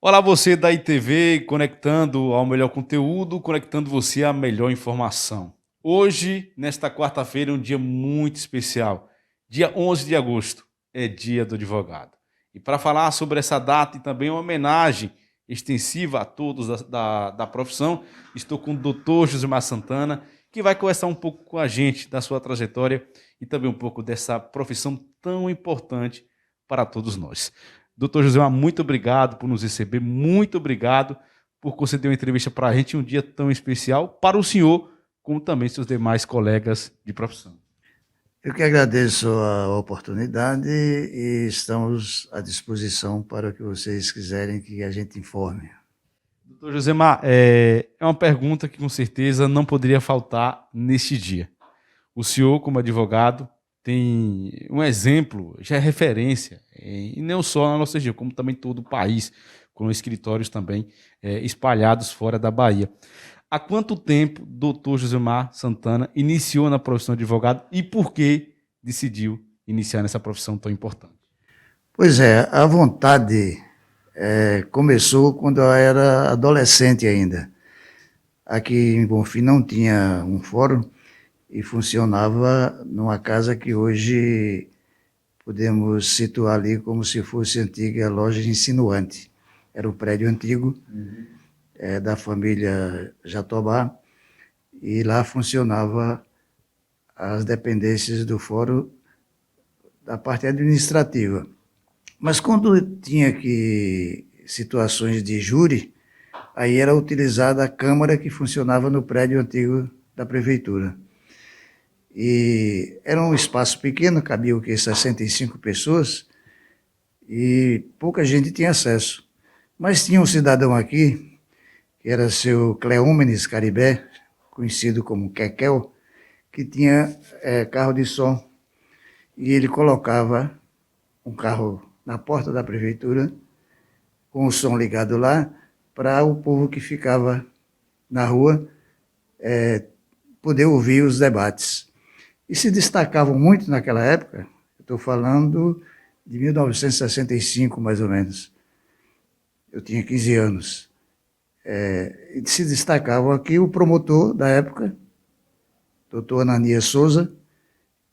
Olá, você da ITV, conectando ao melhor conteúdo, conectando você à melhor informação. Hoje, nesta quarta-feira, é um dia muito especial. Dia 11 de agosto é dia do advogado. E para falar sobre essa data e também uma homenagem extensiva a todos da profissão, estou com o doutor Josemar Santana, que vai conversar um pouco com a gente da sua trajetória e também um pouco dessa profissão tão importante para todos nós. Doutor Josemar, muito obrigado por nos receber, muito obrigado por conceder uma entrevista para a gente em um dia tão especial, para o senhor, como também seus demais colegas de profissão. Eu que agradeço a oportunidade e estamos à disposição para o que vocês quiserem que a gente informe. Doutor Josemar, é uma pergunta que com certeza não poderia faltar neste dia. O senhor, como advogado, tem um exemplo, já é referência, e não só na nossa região, como também todo o país, com escritórios também espalhados fora da Bahia. Há quanto tempo o doutor Josemar Santana iniciou na profissão de advogado e por que decidiu iniciar nessa profissão tão importante? Pois é, a vontade começou quando eu era adolescente ainda. Aqui em Bonfim não tinha um fórum e funcionava numa casa que hoje podemos situar ali como se fosse a antiga loja insinuante. Era o prédio antigo da família Jatobá e lá funcionava as dependências do fórum da parte administrativa. Mas quando tinha que situações de júri, aí era utilizada a câmara que funcionava no prédio antigo da prefeitura. E era um espaço pequeno, cabia o quê? 65 pessoas, e pouca gente tinha acesso. Mas tinha um cidadão aqui, que era seu Cleômenes Caribé, conhecido como Kekel, que tinha carro de som. E ele colocava um carro na porta da prefeitura, com o som ligado lá, para o povo que ficava na rua poder ouvir os debates. E se destacavam muito naquela época, estou falando de 1965, mais ou menos. Eu tinha 15 anos. E se destacavam aqui o promotor da época, doutor Ananias Souza,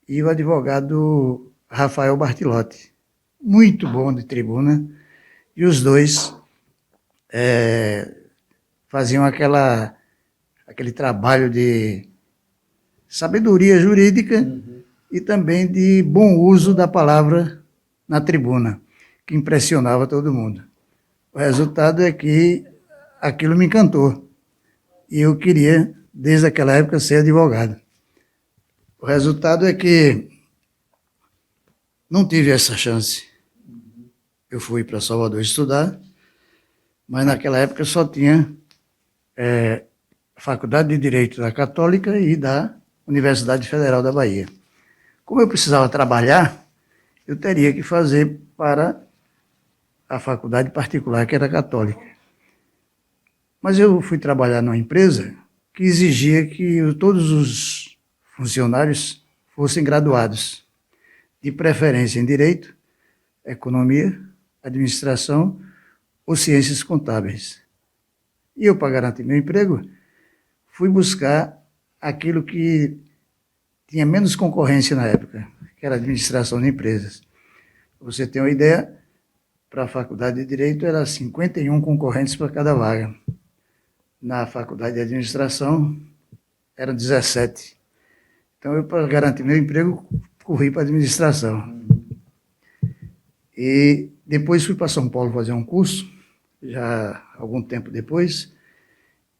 e o advogado Rafael Bartilotti. Muito bom de tribuna, e os dois faziam aquele trabalho de sabedoria jurídica e também de bom uso da palavra na tribuna, que impressionava todo mundo. O resultado é que aquilo me encantou e eu queria, desde aquela época, ser advogado. O resultado é que não tive essa chance. Eu fui para Salvador estudar, mas naquela época só tinha a Faculdade de Direito da Católica e da Universidade Federal da Bahia. Como eu precisava trabalhar, eu teria que fazer para a faculdade particular, que era católica. Mas eu fui trabalhar numa empresa que exigia que todos os funcionários fossem graduados, de preferência em Direito, Economia, Administração ou Ciências Contábeis. E eu, para garantir meu emprego, fui buscar aquilo que tinha menos concorrência na época, que era a administração de empresas. Para você ter uma ideia, para a faculdade de Direito era 51 concorrentes para cada vaga. Na faculdade de Administração eram 17. Então eu, para garantir meu emprego, corri para a administração. E depois fui para São Paulo fazer um curso, já algum tempo depois,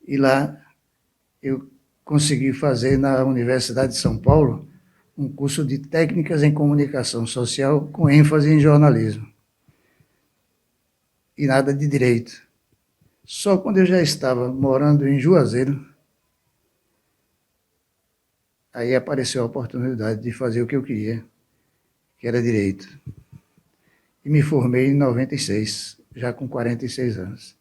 e lá eu consegui fazer na Universidade de São Paulo um curso de técnicas em comunicação social com ênfase em jornalismo. E nada de direito. Só quando eu já estava morando em Juazeiro, aí apareceu a oportunidade de fazer o que eu queria, que era direito. E me formei em 96, já com 46 anos.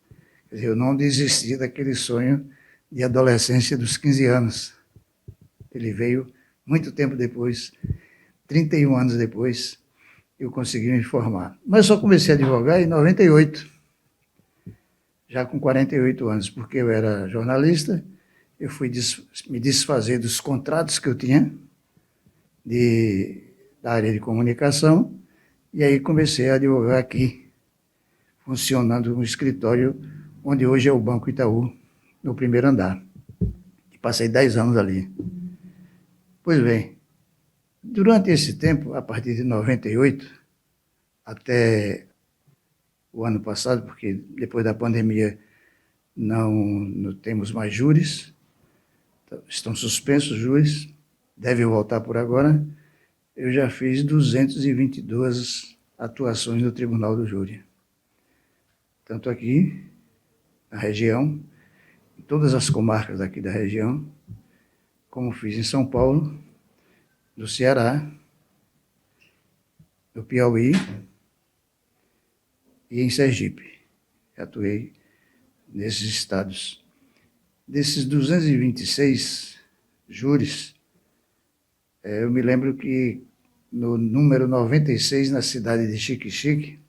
Quer dizer, eu não desisti daquele sonho de adolescência dos 15 anos. Ele veio muito tempo depois, 31 anos depois, eu consegui me formar. Mas só comecei a advogar em 98. já com 48 anos, porque eu era jornalista, eu fui me desfazer dos contratos que eu tinha da área de comunicação, e aí comecei a advogar aqui, funcionando no escritório onde hoje é o Banco Itaú, no primeiro andar. E passei 10 anos ali. Pois bem, durante esse tempo, a partir de 98 até o ano passado, porque depois da pandemia não temos mais júris, estão suspensos os júris, deve voltar por agora, eu já fiz 222 atuações no Tribunal do Júri. Tanto aqui, na região, em todas as comarcas daqui da região, como fiz em São Paulo, no Ceará, no Piauí e em Sergipe. Atuei nesses estados. Desses 226 júris, eu me lembro que no número 96, na cidade de Xique-Xique,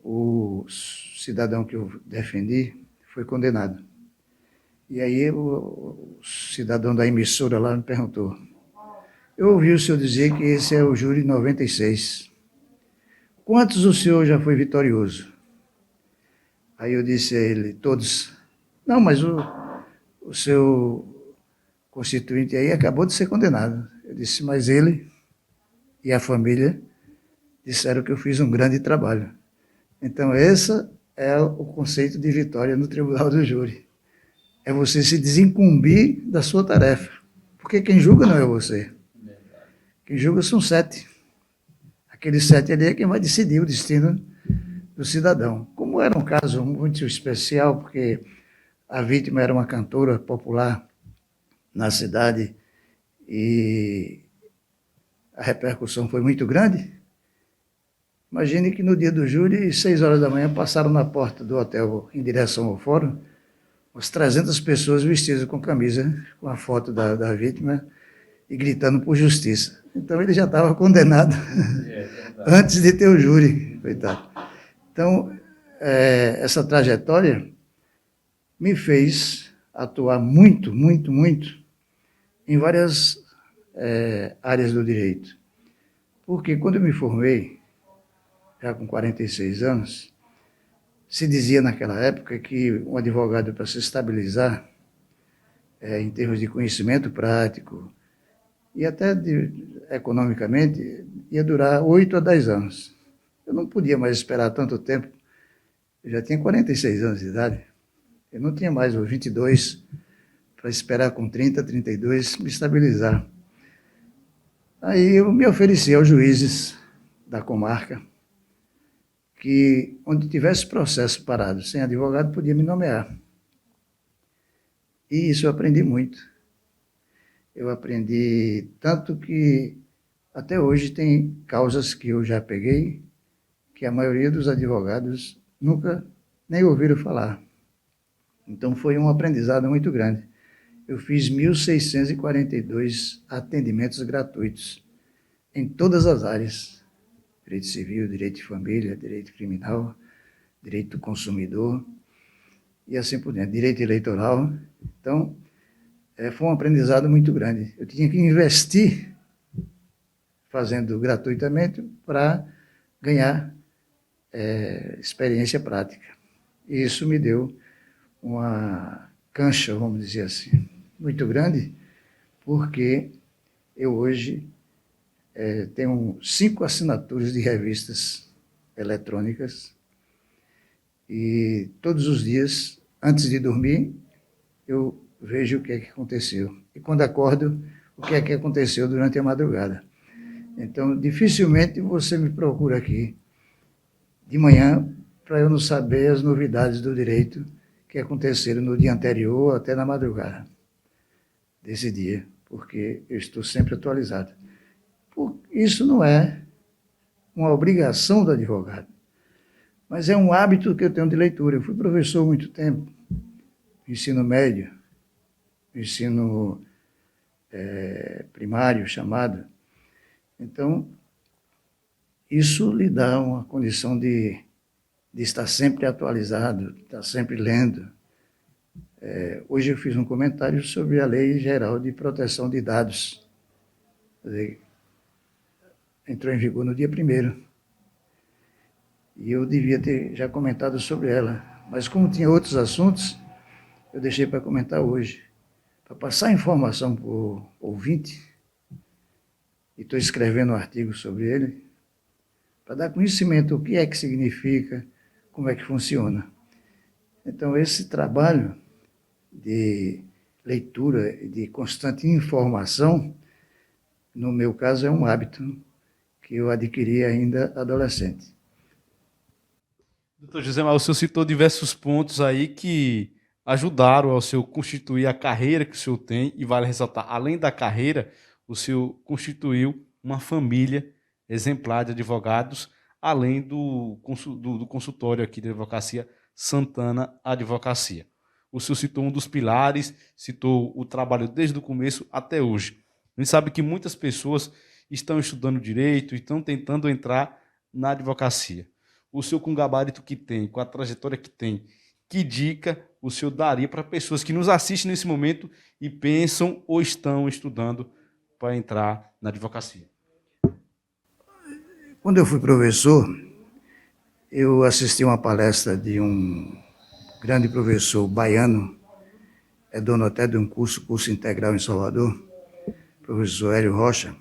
o cidadão que eu defendi foi condenado. E aí o cidadão da emissora lá me perguntou: eu ouvi o senhor dizer que esse é o júri 96. Quantos o senhor já foi vitorioso? Aí eu disse a ele: todos. Não, mas o seu constituinte aí acabou de ser condenado. Eu disse: mas ele e a família disseram que eu fiz um grande trabalho. Então, esse é o conceito de vitória no Tribunal do Júri. É você se desincumbir da sua tarefa. Porque quem julga não é você. Quem julga são 7. Aqueles 7 ali é quem vai decidir o destino do cidadão. Como era um caso muito especial, porque a vítima era uma cantora popular na cidade e a repercussão foi muito grande, imagine que no dia do júri, 6 horas da manhã, passaram na porta do hotel em direção ao fórum umas 300 pessoas vestidas com camisa, com a foto da vítima e gritando por justiça. Então ele já estava condenado antes de ter o júri, coitado. Então, essa trajetória me fez atuar muito, muito, muito em várias áreas do direito. Porque quando eu me formei, já com 46 anos, se dizia naquela época que um advogado, para se estabilizar, em termos de conhecimento prático e até economicamente, ia durar 8 a 10 anos. Eu não podia mais esperar tanto tempo. Eu já tinha 46 anos de idade. Eu não tinha mais os 22 para esperar com 30, 32 me estabilizar. Aí eu me ofereci aos juízes da comarca que, onde tivesse processo parado sem advogado, podia me nomear. E isso eu aprendi muito. Eu aprendi tanto que até hoje tem causas que eu já peguei que a maioria dos advogados nunca nem ouviram falar. Então foi um aprendizado muito grande. Eu fiz 1.642 atendimentos gratuitos em todas as áreas. Direito civil, direito de família, direito criminal, direito do consumidor e assim por diante, direito eleitoral. Então, foi um aprendizado muito grande. Eu tinha que investir fazendo gratuitamente para ganhar experiência prática. E isso me deu uma cancha, vamos dizer assim, muito grande, porque eu hoje tenho 5 assinaturas de revistas eletrônicas e todos os dias, antes de dormir, eu vejo o que é que aconteceu. E quando acordo, o que é que aconteceu durante a madrugada. Então, dificilmente você me procura aqui de manhã para eu não saber as novidades do direito que aconteceram no dia anterior até na madrugada desse dia, porque eu estou sempre atualizado. Isso não é uma obrigação do advogado, mas é um hábito que eu tenho de leitura. Eu fui professor há muito tempo, ensino médio, ensino primário, chamado. Então, isso lhe dá uma condição de de estar sempre atualizado, estar sempre lendo. Hoje eu fiz um comentário sobre a Lei Geral de Proteção de Dados. Quer dizer, entrou em vigor no dia 1º. E eu devia ter já comentado sobre ela. Mas como tinha outros assuntos, eu deixei para comentar hoje. Para passar informação para o ouvinte, e estou escrevendo um artigo sobre ele, para dar conhecimento o que é que significa, como é que funciona. Então, esse trabalho de leitura e de constante informação, no meu caso, é um hábito que eu adquiri ainda adolescente. Doutor José, mas o senhor citou diversos pontos aí que ajudaram ao senhor constituir a carreira que o senhor tem, e vale ressaltar, além da carreira, o senhor constituiu uma família exemplar de advogados, além do consultório aqui de advocacia, Santana Advocacia. O senhor citou um dos pilares, citou o trabalho desde o começo até hoje. A gente sabe que muitas pessoas estão estudando direito e estão tentando entrar na advocacia. O senhor, com o gabarito que tem, com a trajetória que tem, que dica o senhor daria para pessoas que nos assistem nesse momento e pensam ou estão estudando para entrar na advocacia? Quando eu fui professor, eu assisti uma palestra de um grande professor baiano, é dono até de um curso integral em Salvador, professor Hélio Rocha,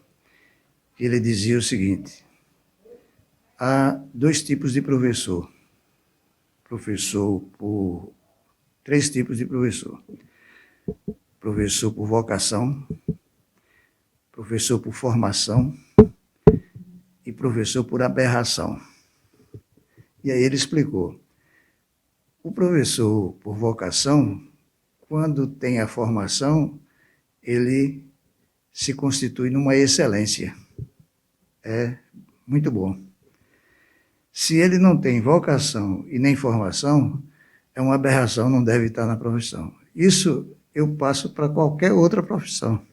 que ele dizia o seguinte: há dois tipos de professor. Três tipos de professor. Professor por vocação, professor por formação e professor por aberração. E aí ele explicou. O professor por vocação, quando tem a formação, ele se constitui numa excelência. É muito bom. Se ele não tem vocação e nem formação, é uma aberração, não deve estar na profissão. Isso eu passo para qualquer outra profissão.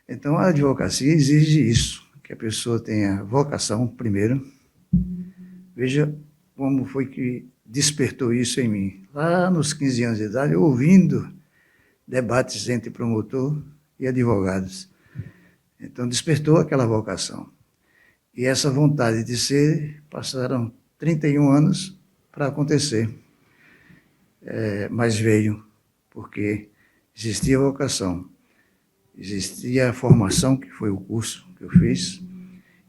Então, a advocacia exige isso, que a pessoa tenha vocação primeiro. Veja como foi que despertou isso em mim. Lá nos 15 anos de idade, ouvindo debates entre promotor e advogados. Então, despertou aquela vocação. E essa vontade de ser, passaram 31 anos para acontecer. Mas veio, porque existia vocação, existia a formação, que foi o curso que eu fiz,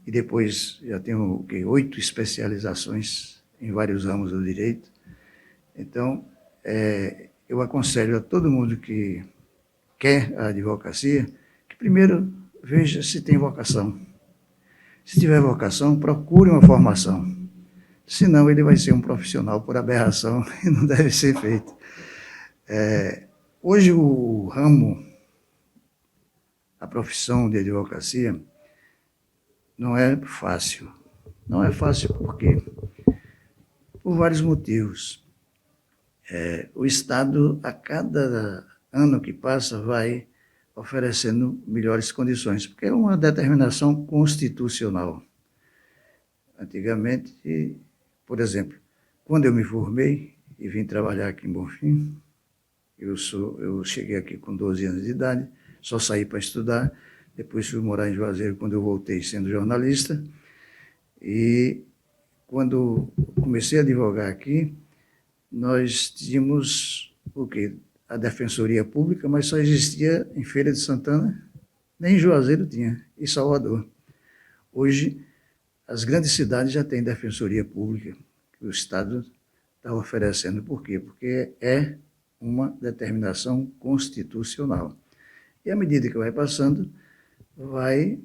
e depois já tenho 8 especializações em vários ramos do direito. Então, eu aconselho a todo mundo que quer a advocacia, que primeiro veja se tem vocação. Se tiver vocação, procure uma formação. Senão ele vai ser um profissional por aberração e não deve ser feito. Hoje o ramo, a profissão de advocacia, não é fácil. Não é fácil por vários motivos. O Estado, a cada ano que passa, vai oferecendo melhores condições, porque é uma determinação constitucional. Antigamente, por exemplo, quando eu me formei e vim trabalhar aqui em Bonfim, eu cheguei aqui com 12 anos de idade, só saí para estudar, depois fui morar em Juazeiro quando eu voltei sendo jornalista, e quando comecei a advogar aqui, nós tínhamos o quê? A Defensoria Pública, mas só existia em Feira de Santana, nem em Juazeiro tinha, e Salvador. Hoje, as grandes cidades já têm Defensoria Pública, que o Estado está oferecendo. Por quê? Porque é uma determinação constitucional. E à medida que vai passando, vai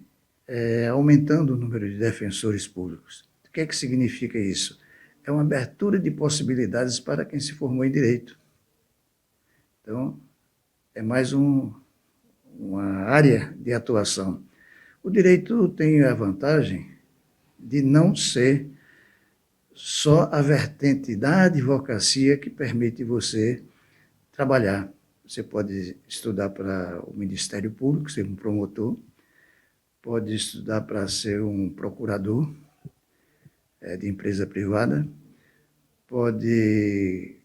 aumentando o número de defensores públicos. O que é que significa isso? É uma abertura de possibilidades para quem se formou em direito. Então, é mais uma área de atuação. O direito tem a vantagem de não ser só a vertente da advocacia que permite você trabalhar. Você pode estudar para o Ministério Público, ser um promotor, pode estudar para ser um procurador de empresa privada, pode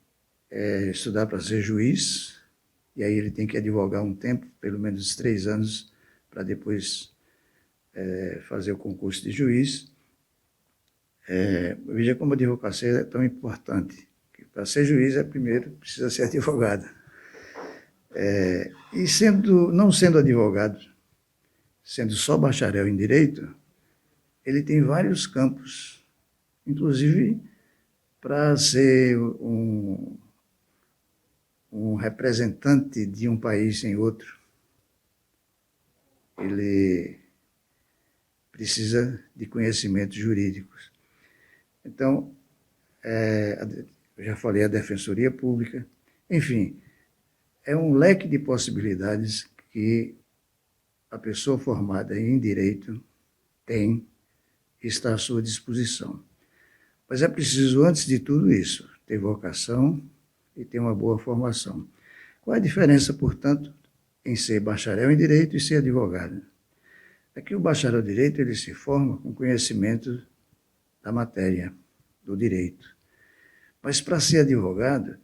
estudar para ser juiz, e aí ele tem que advogar um tempo, pelo menos 3 anos, para depois fazer o concurso de juiz. Veja como a advocacia é tão importante. Para ser juiz, primeiro precisa ser advogado. E não sendo advogado, sendo só bacharel em direito, ele tem vários campos, inclusive para ser um representante de um país em outro. Ele precisa de conhecimentos jurídicos. Então, eu já falei a Defensoria Pública, enfim, é um leque de possibilidades que a pessoa formada em direito tem e está à sua disposição. Mas é preciso, antes de tudo isso, ter vocação e ter uma boa formação. Qual a diferença, portanto, em ser bacharel em direito e ser advogado? É que o bacharel em direito ele se forma com conhecimento da matéria, do direito. Mas para ser advogado,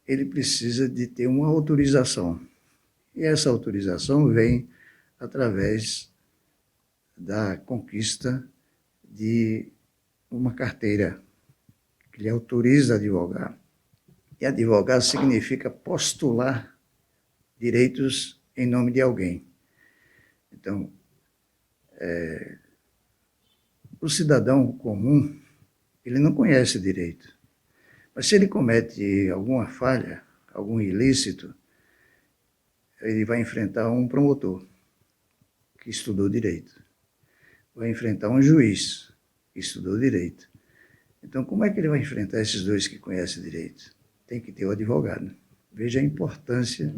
ele precisa de ter uma autorização. E essa autorização vem através da conquista de uma carteira que lhe autoriza a advogar. E advogar significa postular direitos em nome de alguém. Então, o cidadão comum, ele não conhece direito. Mas se ele comete alguma falha, algum ilícito, ele vai enfrentar um promotor que estudou direito. Vai enfrentar um juiz que estudou direito. Então, como é que ele vai enfrentar esses dois que conhecem direito? Tem que ter o advogado. Veja a importância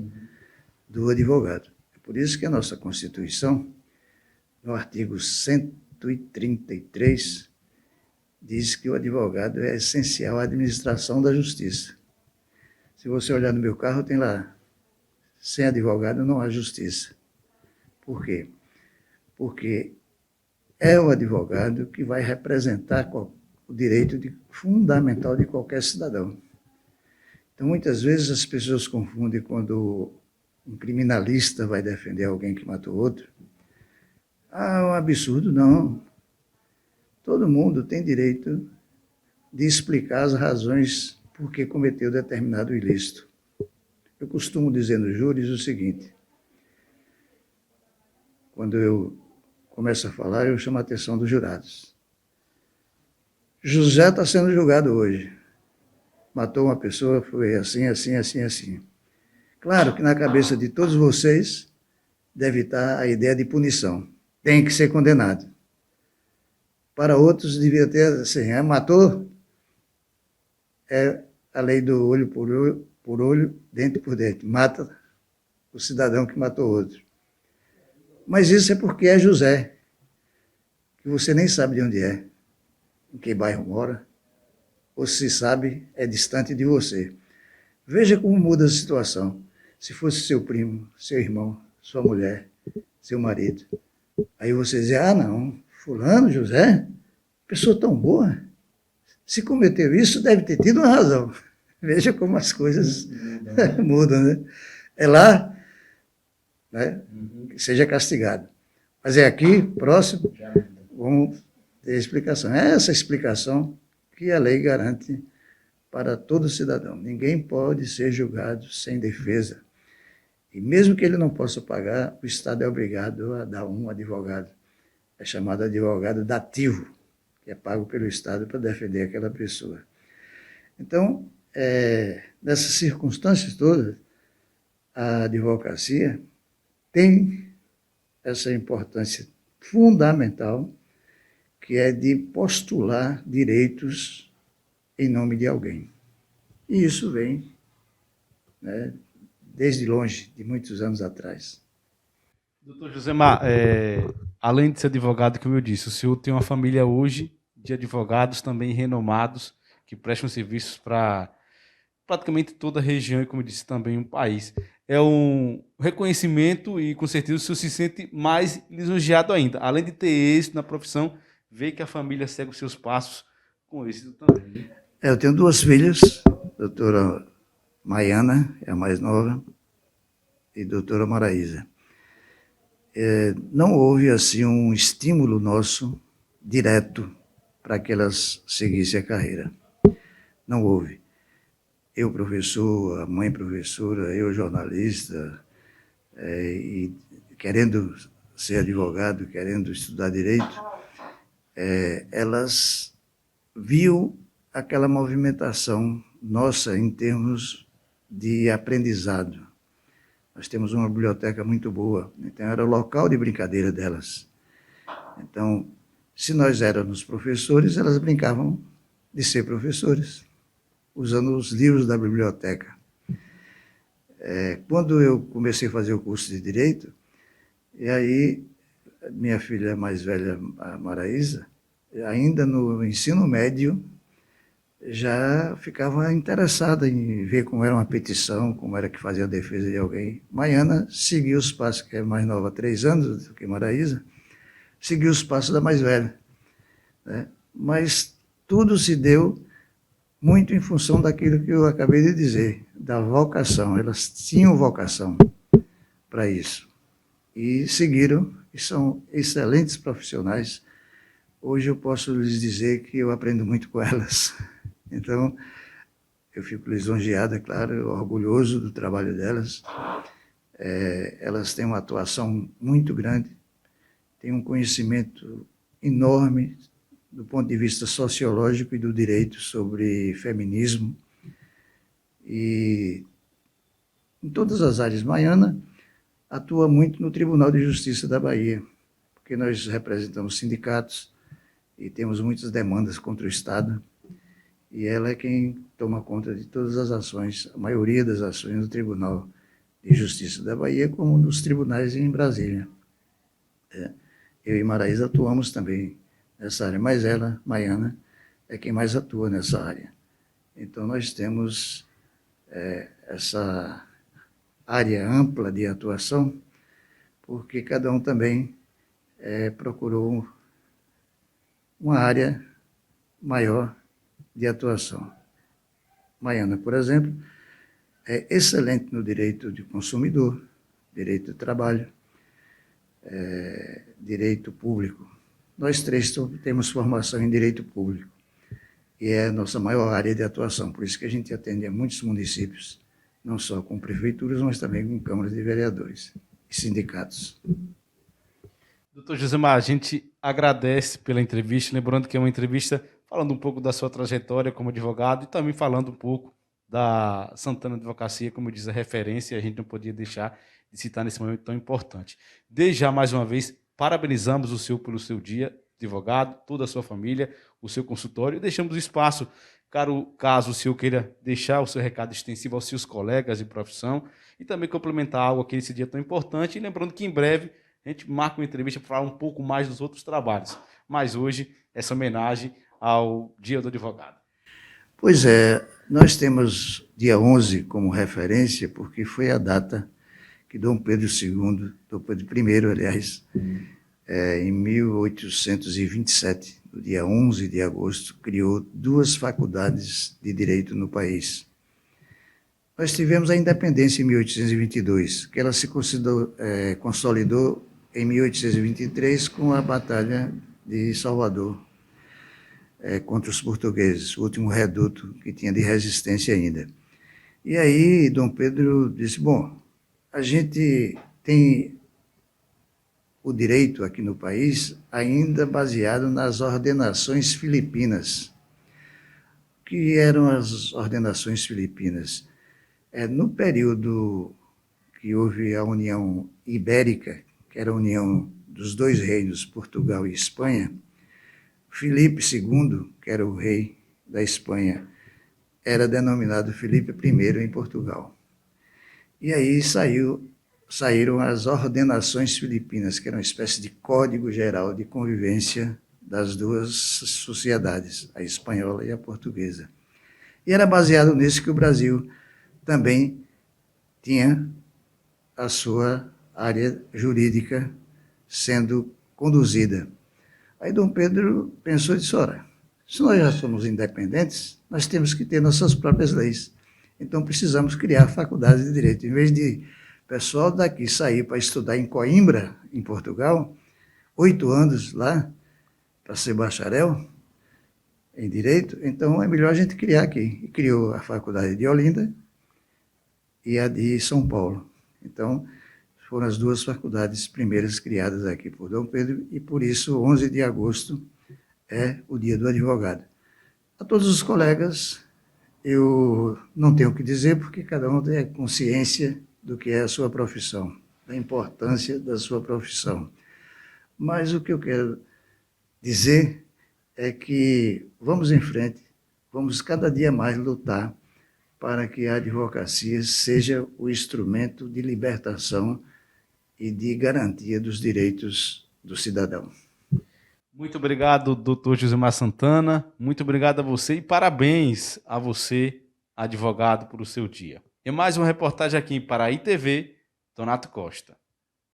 do advogado. É por isso que a nossa Constituição, no artigo 133, diz que o advogado é essencial à administração da justiça. Se você olhar no meu carro, tem lá, sem advogado não há justiça. Por quê? Porque é o advogado que vai representar o direito fundamental de qualquer cidadão. Então, muitas vezes as pessoas confundem quando um criminalista vai defender alguém que matou outro. Ah, é um absurdo, não. Todo mundo tem direito de explicar as razões por que cometeu determinado ilícito. Eu costumo dizer nos júris o seguinte: quando eu começo a falar, eu chamo a atenção dos jurados. José está sendo julgado hoje. Matou uma pessoa, foi assim, assim, assim, assim. Claro que na cabeça de todos vocês deve estar a ideia de punição. Tem que ser condenado. Para outros, devia ter assim, matou, é a lei do olho por olho, dente por dente. Mata o cidadão que matou outro. Mas isso é porque é José, que você nem sabe de onde é, em que bairro mora, ou se sabe, é distante de você. Veja como muda a situação. Se fosse seu primo, seu irmão, sua mulher, seu marido, aí você dizia, não, fulano, José, pessoa tão boa, se cometeu isso, deve ter tido uma razão. Veja como as coisas mudam, né? É lá, né, que seja castigado. Mas é aqui, próximo, vamos ter explicação. É essa explicação que a lei garante para todo cidadão. Ninguém pode ser julgado sem defesa. E mesmo que ele não possa pagar, o Estado é obrigado a dar um advogado. É chamado advogado dativo, que é pago pelo Estado para defender aquela pessoa. Então, nessas circunstâncias todas, a advocacia tem essa importância fundamental, que é de postular direitos em nome de alguém. E isso vem, né, desde longe, de muitos anos atrás. Doutor Josemar, além de ser advogado, como eu disse, o senhor tem uma família hoje de advogados também renomados, que prestam serviços para praticamente toda a região e, como eu disse, também um país. É um reconhecimento e, com certeza, o senhor se sente mais lisonjeado ainda. Além de ter êxito na profissão, ver que a família segue os seus passos com êxito também. Eu tenho duas filhas, doutora Maiana, é a mais nova, e doutora Maraísa. Não houve, assim, um estímulo nosso direto para que elas seguissem a carreira. Não houve. Eu, professor, a mãe professora, eu, jornalista, e querendo ser advogado, querendo estudar direito, elas viam aquela movimentação nossa em termos de aprendizado. Nós temos uma biblioteca muito boa, então era o local de brincadeira delas. Então, se nós éramos professores, elas brincavam de ser professores, usando os livros da biblioteca. Quando eu comecei a fazer o curso de Direito, e aí minha filha mais velha, a Maraísa, ainda no ensino médio, já ficava interessada em ver como era uma petição, como era que fazia a defesa de alguém. Maiana seguiu os passos, que é mais nova, 3 anos do que Maraísa, seguiu os passos da mais velha, né? Mas tudo se deu muito em função daquilo que eu acabei de dizer, da vocação. Elas tinham vocação para isso. E seguiram, e são excelentes profissionais. Hoje eu posso lhes dizer que eu aprendo muito com elas. Então, eu fico lisonjeado, é claro, orgulhoso do trabalho delas. Elas têm uma atuação muito grande, têm um conhecimento enorme do ponto de vista sociológico e do direito sobre feminismo. E em todas as áreas. Maiana atua muito no Tribunal de Justiça da Bahia, porque nós representamos sindicatos e temos muitas demandas contra o Estado, e ela é quem toma conta de todas as ações, a maioria das ações do Tribunal de Justiça da Bahia, como nos tribunais em Brasília. Eu e Maraísa atuamos também nessa área, mas ela, Maiana, é quem mais atua nessa área. Então, nós temos essa área ampla de atuação, porque cada um também procurou uma área maior de atuação. Maiana, por exemplo, é excelente no direito de consumidor, direito de trabalho, direito público. Nós três temos formação em direito público, e é a nossa maior área de atuação, por isso que a gente atende a muitos municípios, não só com prefeituras, mas também com câmaras de vereadores e sindicatos. Doutor Josemar, a gente agradece pela entrevista, lembrando que é uma entrevista falando um pouco da sua trajetória como advogado e também falando um pouco da Santana Advocacia, como diz a referência, a gente não podia deixar de citar nesse momento tão importante. Desde já, mais uma vez, parabenizamos o senhor pelo seu dia, advogado, toda a sua família, o seu consultório, e deixamos espaço, caso o senhor queira deixar o seu recado extensivo aos seus colegas de profissão e também complementar algo aqui nesse dia tão importante, e lembrando que em breve a gente marca uma entrevista para falar um pouco mais dos outros trabalhos, mas hoje essa homenagem ao Dia do Advogado. Pois é, nós temos dia 11 como referência, porque foi a data que Dom Pedro II, Dom Pedro I, aliás, em 1827, no dia 11 de agosto, criou 2 faculdades de direito no país. Nós tivemos a independência em 1822, que ela se consolidou em 1823 com a Batalha de Salvador, contra os portugueses, o último reduto que tinha de resistência ainda. E aí Dom Pedro disse, bom, a gente tem o direito aqui no país ainda baseado nas ordenações filipinas. O que eram as ordenações filipinas? No período que houve a União Ibérica, que era a união dos 2 reinos, Portugal e Espanha, Filipe II, que era o rei da Espanha, era denominado Filipe I em Portugal. E aí saíram as ordenações filipinas, que era uma espécie de código geral de convivência das 2 sociedades, a espanhola e a portuguesa. E era baseado nisso que o Brasil também tinha a sua área jurídica sendo conduzida. Aí Dom Pedro pensou e disse, ora, Se nós já somos independentes, nós temos que ter nossas próprias leis. Então, precisamos criar faculdades de direito. Em vez de pessoal daqui sair para estudar em Coimbra, em Portugal, 8 anos lá, para ser bacharel em direito, então é melhor a gente criar aqui. E criou a faculdade de Olinda e a de São Paulo. Então, foram as duas faculdades primeiras criadas aqui por Dom Pedro, e por isso, 11 de agosto é o dia do advogado. A todos os colegas, eu não tenho o que dizer, porque cada um tem consciência do que é a sua profissão, da importância da sua profissão. Mas o que eu quero dizer é que vamos em frente, vamos cada dia mais lutar para que a advocacia seja o instrumento de libertação e de garantia dos direitos do cidadão. Muito obrigado, doutor Josemar Santana. Muito obrigado a você e parabéns a você, advogado, por o seu dia. E mais uma reportagem aqui para a ITV, Donato Costa.